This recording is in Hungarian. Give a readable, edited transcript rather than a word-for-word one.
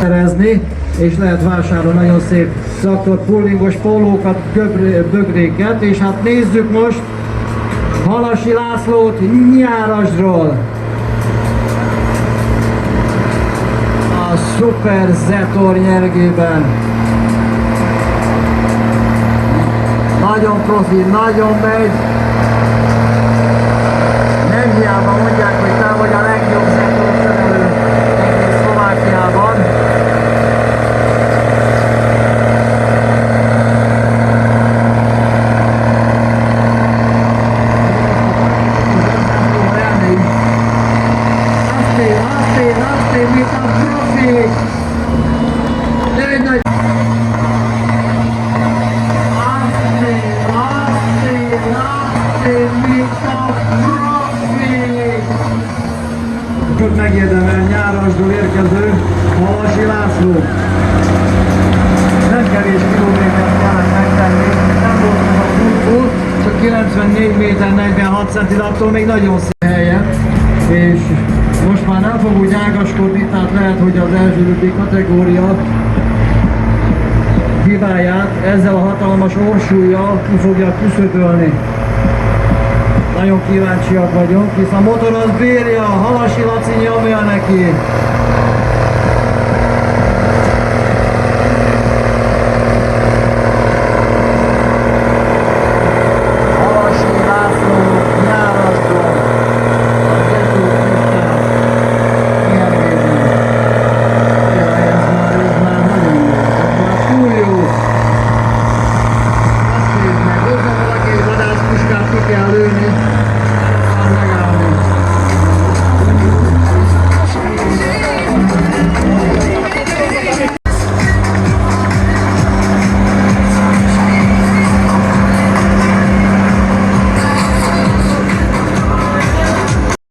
szerezni, és lehet vásárolni nagyon szép traktor pullingos pólókat, bögréket, és hát nézzük most Halasi Lászlót Nyárasdról. A Super Zetor nyergében. Nagyon profi, nagyon megy. Nem hiába mondják, hogy te vagy a legjobb Zetor szerelő egész Szlovákiában. Azt mint a profi! Egy nagy... Csak megérdemel Nyárasdról érkező Halasi László. Nem kevés kilométert kellett megtenni, nem volt meg a fullból, csak 94 méter 46 centi, de attól még nagyon szép helyen. És most már nem fog úgy ágaskodni, tehát lehet, hogy az első kategória hibáját ezzel a hatalmas orsúllyal ki fogja küszöbölni. Nagyon kíváncsiak vagyunk, hisz a motor az bírja, Halasi Laci nyomja neki.